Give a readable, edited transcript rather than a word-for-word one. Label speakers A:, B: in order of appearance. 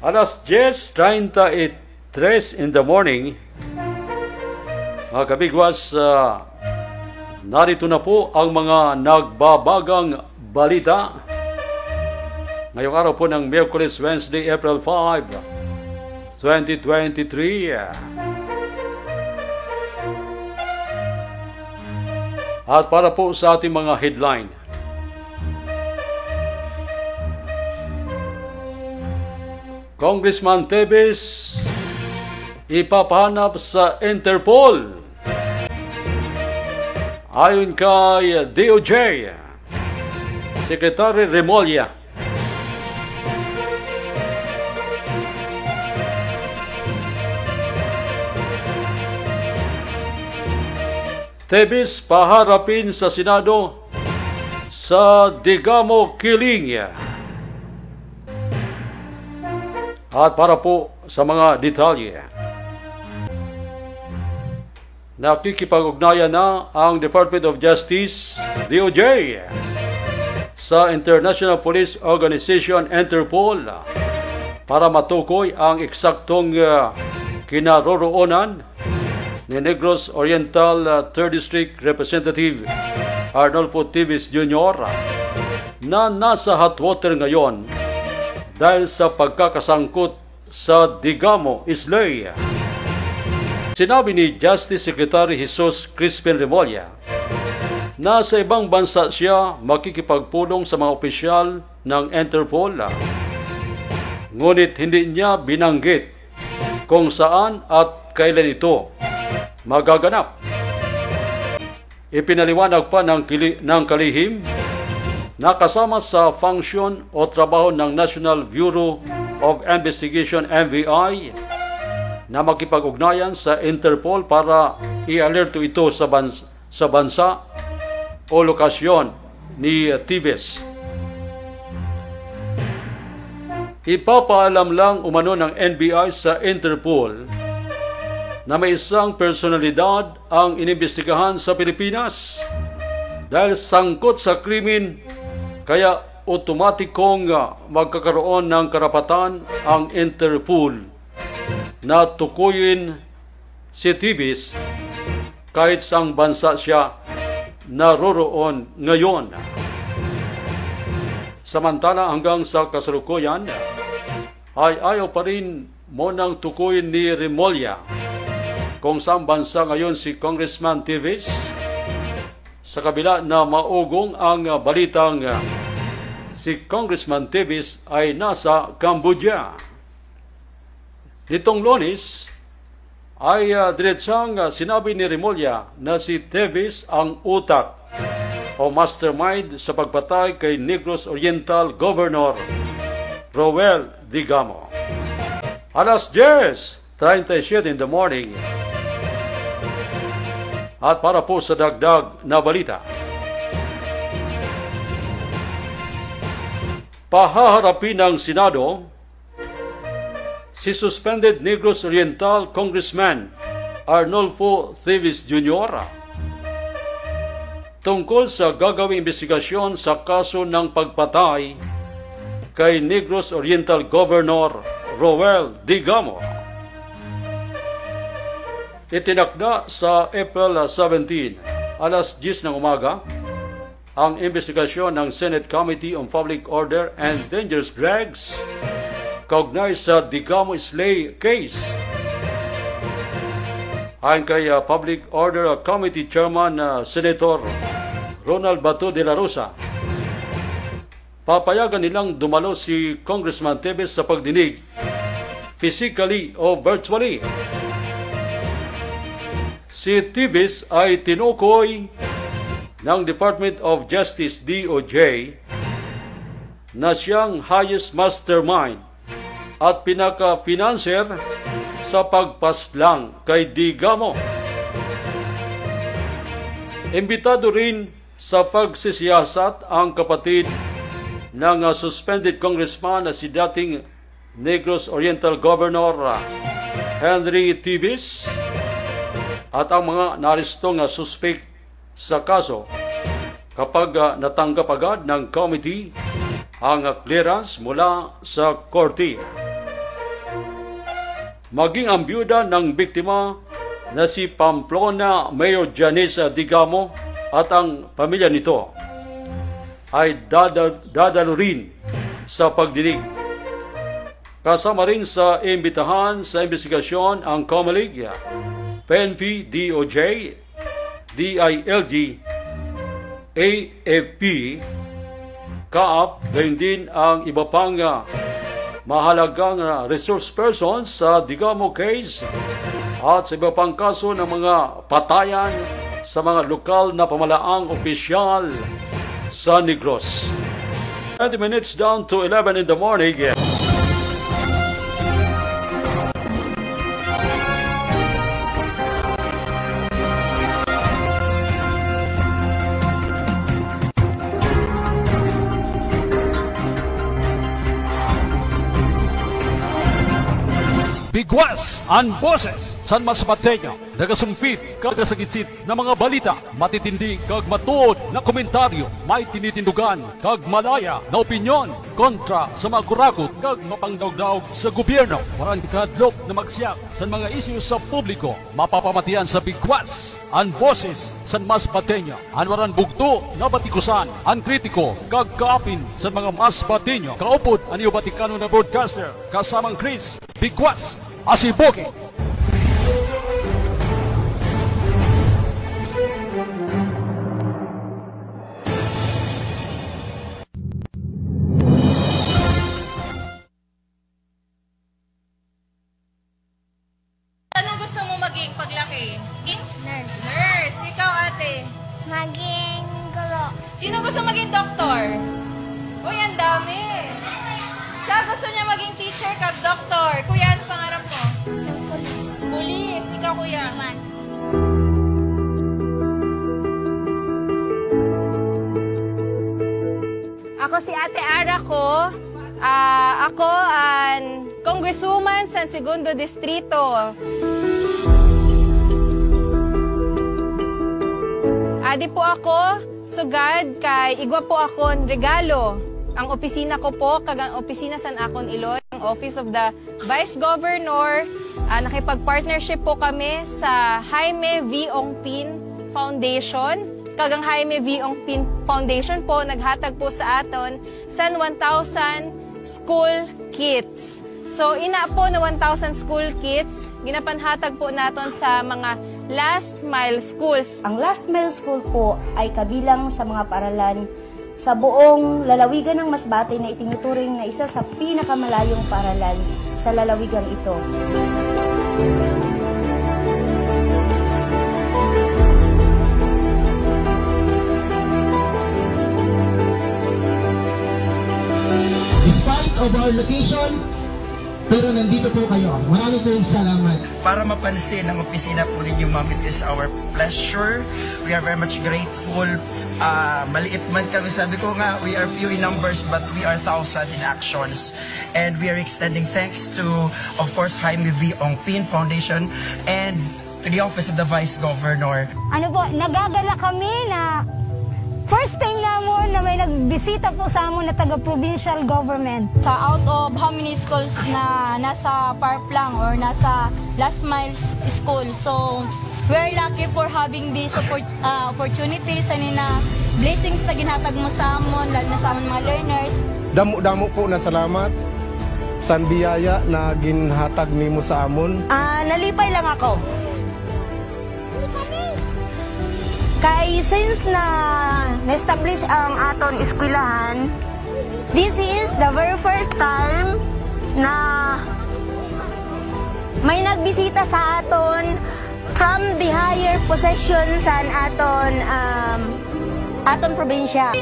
A: Alas 10:33 in the morning, mga kabigwas, narito na po ang mga nagbabagang balita. Ngayong araw po ng Miyerkules, Wednesday, April 5, 2023. At para po sa ating mga headline, Congressman Teves ipapahanap sa Interpol. Ayon kay DOJ, Secretary Remulla, Teves paharapin sa Senado sa Digamo killing. At para po sa mga detalye, nakikipag-ugnayan na ang Department of Justice, DOJ, sa International Police Organization, Interpol, para matukoy ang eksaktong kinaroroonan ni Negros Oriental 3rd District Representative Arnolfo Teves Jr. na nasa hot water ngayon dahil sa pagkakasangkot sa Digamo Islay. Sinabi ni Justice Secretary Jesus Crispin Remulla na sa ibang bansa siya makikipagpulong sa mga opisyal ng Interpol. Ngunit hindi niya binanggit kung saan at kailan ito magaganap. Ipinaliwanag pa ng kalihim na kasama sa function o trabaho ng National Bureau of Investigation, NBI, na makipag-ugnayan sa Interpol para i-alerto ito sa bansa o lokasyon ni Teves. Ipapaalam lang umano ng NBI sa Interpol na may isang personalidad ang inimbestigahan sa Pilipinas dahil sangkot sa krimen, kaya otomatikong magkakaroon ng karapatan ang Interpol na tukuyin si Teves kahit saang bansa siya naroroon ngayon. Samantala, hanggang sa kasalukuyan ay ayaw pa rin munang tukuyin ni Remulla kung saang bansa ngayon si Congressman Teves, sa kabila na maugong ang balitang si Congressman Teves ay nasa Cambodia. Nitong Lunes ay diretsang sinabi ni Remulla na si Teves ang utak o mastermind sa pagpatay kay Negros Oriental Governor Roel Digamo. Alas 10:37 in the morning. At para po sa dagdag na balita, pahaharapin ng Senado si suspended Negros Oriental Congressman Arnolfo Teves Jr. tungkol sa gagawing investigasyon sa kaso ng pagpatay kay Negros Oriental Governor Roel Digamo. Itinakda sa April 17, alas 10 ng umaga, ang investigasyon ng Senate Committee on Public Order and Dangerous Drugs kaugnay sa Digamo Islay case. Ayon kay Public Order Committee Chairman Senator Ronald Bato de la Rosa, papayagan nilang dumalo si Congressman Teves sa pagdinig, physically o virtually. Si Teves ay tinukoy ng Department of Justice, DOJ, na siyang highest mastermind at pinaka-financer sa pagpaslang kay Digamo. Imbitado rin sa pagsisiyasat ang kapatid ng suspended congressman na si dating Negros Oriental Governor Henry Teves at ang mga naristong suspect sa kaso kapag natanggap agad ng committee ang clearance mula sa korte. maging ang byuda ng biktima na si Pamplona Mayor Janice Digamo at ang pamilya nito ay dadalo rin sa pagdinig. Kasama rin sa imbitahan sa investigasyon ang COMELEC, PNP, DOJ, DILG, AFP, CAAP, gayon din ang iba pang mahalagang resource persons sa Digamo case at sa iba pang kaso ng mga patayan sa mga lokal na pamalaang opisyal sa Negros. 20 minutes down to 11 in the morning.
B: Bigwas ang boses San Masbate, nagasumpit kag sagitsit na mga balita, matitindi kag matuod na komentaryo, may tinitindugan kag malaya na opinyon kontra sa mga kurakot kag mapangdawdaw sa gobyerno. Waran kadlok na magsiyak sa mga isyu sa publiko, mapapamatian sa Bigwas ang boses San Masbate, anwaran bugto na batikusan ang kritiko kag kaapin sa mga Masbateño. Kaupod ang iyo Batikano na broadcaster kasamang Chris Bigwas Asiboki.
C: Anong gusto mo maging paglaki?
D: Nurse.
C: Nurse. Ikaw, ate.
D: Maging guro.
C: Sino gusto maging doktor? Uy, ang dami. Siya gusto niya maging teacher kag doktor. Kuya, ano pangarap mo?
D: Ng polis.
C: Pulis. Ikaw, kuya.
D: Naman.
C: Ako si Ate Ara ko. Ako ang congresswoman sa Segundo Distrito. Adi po ako, sugad kay igwa po akon regalo. Ang opisina ko po, kag ang opisina san akon Iloy, ang Office of the Vice Governor. Nakipag-partnership po kami sa Jaime V. Ongpin Foundation. Kag ang Jaime V. Ongpin Foundation po, naghatag po sa aton san 1,000 school kits. So, ina po na 1,000 school kits, ginapanhatag po naton sa mga last mile schools.
E: Ang last mile school po ay kabilang sa mga paaralan sa buong lalawigan ng Masbate na itinuturing na isa sa pinakamalayong paaralan sa lalawigang ito.
F: Despite of our location, pero nandito po kayo. Maraming po salamat.
G: Para mapansin ang opisina po ninyo, ma'am, it is our pleasure. We are very much grateful. Maliit man kami, sabi ko nga, we are few in numbers but we are thousand in actions. And we are extending thanks to, of course, Jaime V. Ongpin Foundation and to the Office of the Vice Governor.
D: Ano po, nagagala kami na first time namon na may nagbisita po sa amon na taga-provincial government.
C: Sa out of how many schools na nasa Parplang or nasa last mile school. So, we're lucky for having these opportunities and blessings na ginhatag mo sa amon, lalo na sa amon mga learners.
H: Damo po na salamat sa biyaya na ginhatag nimo sa amon.
E: Nalipay lang ako. Kay since na-establish ang aton eskwelahan, this is the very first time na may nagbisita sa aton from the higher possession sa aton probinsya.